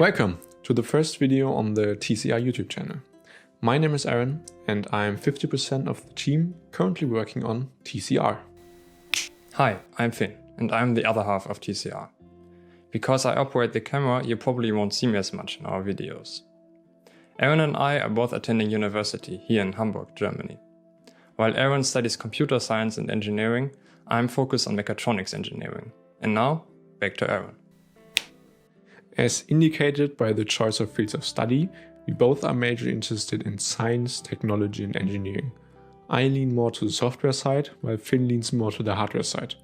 Welcome to the first video on the TCR YouTube channel. My name is Aaron and I'm 50% of the team currently working on TCR. Hi, I'm Finn and I'm the other half of TCR. Because I operate the camera, you probably won't see me as much in our videos. Aaron and I are both attending university here in Hamburg, Germany. While Aaron studies computer science and engineering, I'm focused on mechatronics engineering. And now, back to Aaron. As indicated by the choice of fields of study, we both are majorly interested in science, technology and engineering. I lean more to the software side, while Finn leans more to the hardware side.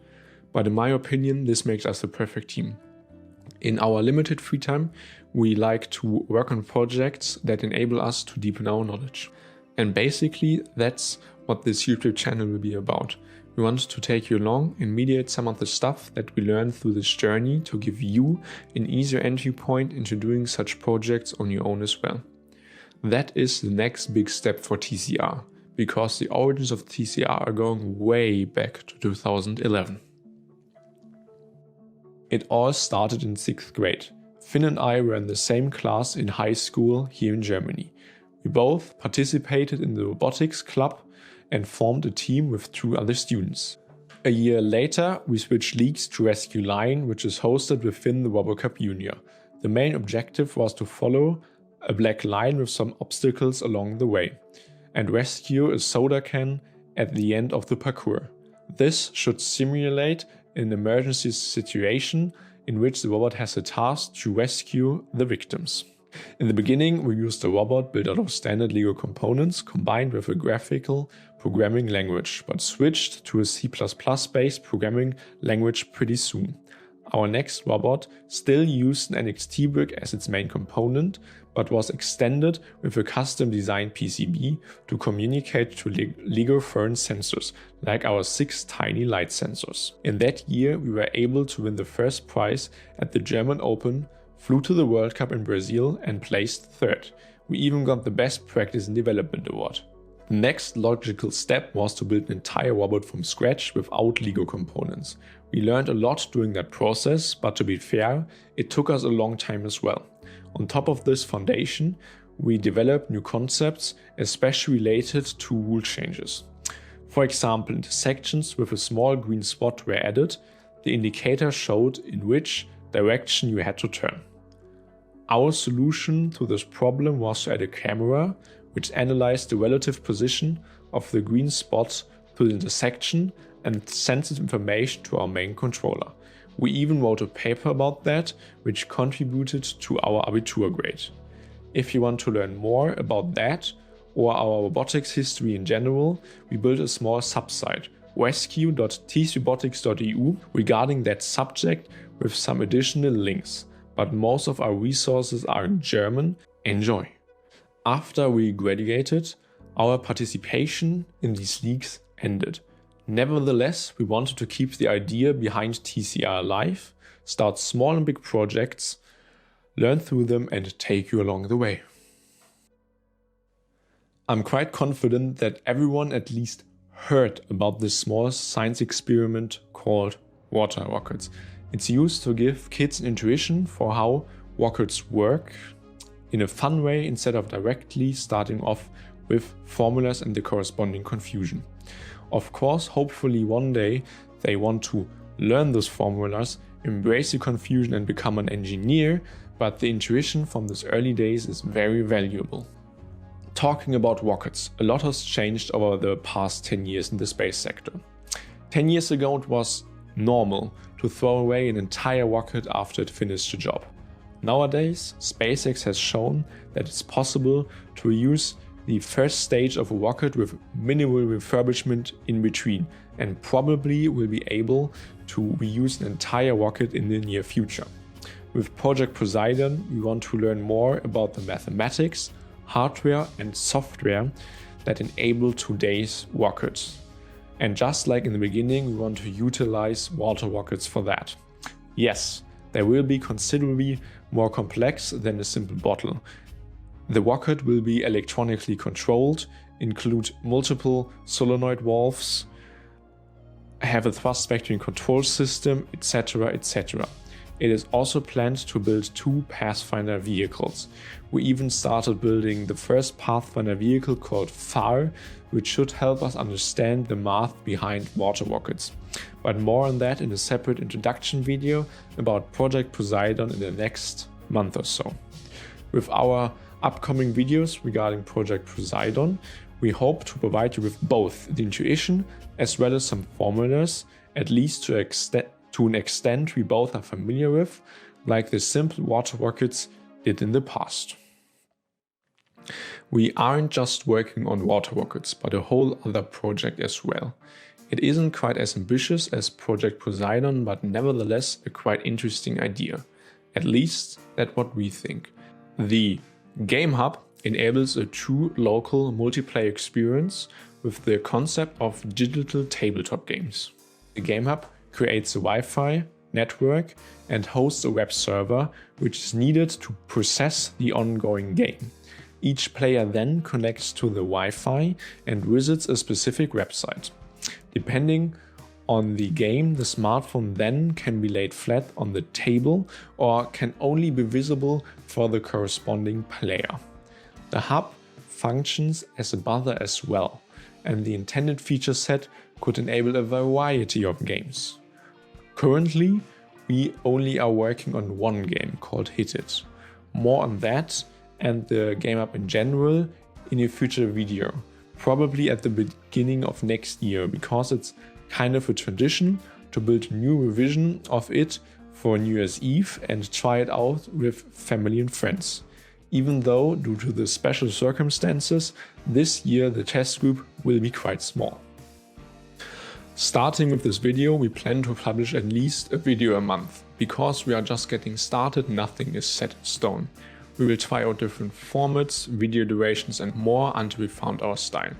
But in my opinion, this makes us the perfect team. In our limited free time, we like to work on projects that enable us to deepen our knowledge. And basically, that's what this YouTube channel will be about. We want to take you along and mediate some of the stuff that we learned through this journey to give you an easier entry point into doing such projects on your own as well. That is the next big step for TCR, because the origins of TCR are going way back to 2011. It all started in 6th grade. Finn and I were in the same class in high school here in Germany. We both participated in the robotics club and formed a team with 2 other students. A year later, we switched leagues to Rescue Line, which is hosted within the RoboCup Junior. The main objective was to follow a black line with some obstacles along the way, and rescue a soda can at the end of the parkour. This should simulate an emergency situation in which the robot has a task to rescue the victims. In the beginning, we used a robot built out of standard Lego components combined with a graphical programming language, but switched to a C++-based programming language pretty soon. Our next robot still used an NXT brick as its main component, but was extended with a custom-designed PCB to communicate to Lego Fern sensors, like our 6 tiny light sensors. In that year, we were able to win the first prize at the German Open, flew to the World Cup in Brazil and placed 3rd. We even got the Best Practice in Development award. The next logical step was to build an entire robot from scratch without Lego components. We learned a lot during that process, but to be fair, it took us a long time as well. On top of this foundation, we developed new concepts, especially related to rule changes. For example, intersections with a small green spot were added. The indicator showed in which direction you had to turn. Our solution to this problem was to add a camera which analyzed the relative position of the green spots to the intersection and sent this information to our main controller. We even wrote a paper about that, which contributed to our Abitur grade. If you want to learn more about that or our robotics history in general, we built a small subsite, rescue.tcrobotics.eu, regarding that subject with some additional links, but most of our resources are in German. Enjoy! After we graduated, our participation in these leagues ended. Nevertheless, we wanted to keep the idea behind TCR alive, start small and big projects, learn through them and take you along the way. I'm quite confident that everyone at least heard about this small science experiment called water rockets. It's used to give kids an intuition for how rockets work in a fun way instead of directly starting off with formulas and the corresponding confusion. Of course, hopefully one day they want to learn those formulas, embrace the confusion and become an engineer, but the intuition from these early days is very valuable. Talking about rockets, a lot has changed over the past 10 years in the space sector. 10 years ago it was normal to throw away an entire rocket after it finished the job. Nowadays, SpaceX has shown that it's possible to use the first stage of a rocket with minimal refurbishment in between, and probably will be able to reuse an entire rocket in the near future. With Project Poseidon, we want to learn more about the mathematics, hardware and software that enable today's rockets. And just like in the beginning, we want to utilize water rockets for that. Yes, they will be considerably more complex than a simple bottle. The rocket will be electronically controlled, include multiple solenoid valves, have a thrust vectoring control system, etc. etc. It is also planned to build 2 Pathfinder vehicles. We even started building the first Pathfinder vehicle called FAR, which should help us understand the math behind water rockets. But more on that in a separate introduction video about Project Poseidon in the next month or so. With our upcoming videos regarding Project Poseidon, we hope to provide you with both the intuition as well as some formulas, at least to an extent we both are familiar with, like the simple water rockets did in the past. We aren't just working on water rockets, but a whole other project as well. It isn't quite as ambitious as Project Poseidon, but nevertheless a quite interesting idea. At least that's what we think. The GameHub enables a true local multiplayer experience with the concept of digital tabletop games. The GameHub creates a Wi-Fi network and hosts a web server which is needed to process the ongoing game. Each player then connects to the Wi-Fi and visits a specific website. Depending on the game, the smartphone then can be laid flat on the table or can only be visible for the corresponding player. The hub functions as a buzzer as well, and the intended feature set could enable a variety of games. Currently, we only are working on one game called Hit It. More on that and the GameHub in general in a future video, probably at the beginning of next year, because it's kind of a tradition to build a new revision of it for New Year's Eve and try it out with family and friends. Even though, due to the special circumstances, this year the test group will be quite small. Starting with this video, we plan to publish at least a video a month. Because we are just getting started, nothing is set in stone. We will try out different formats, video durations and more until we found our style.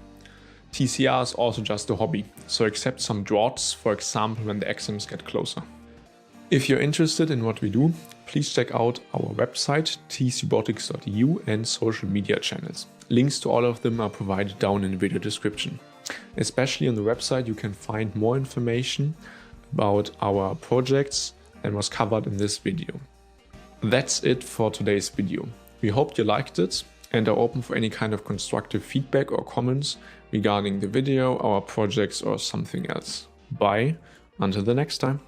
TCR is also just a hobby, so accept some droughts, for example when the exams get closer. If you're interested in what we do, please check out our website tcrobotics.eu and social media channels. Links to all of them are provided down in the video description. Especially on the website you can find more information about our projects than was covered in this video. That's it for today's video. We hope you liked it and are open for any kind of constructive feedback or comments regarding the video, our projects or something else. Bye, until the next time.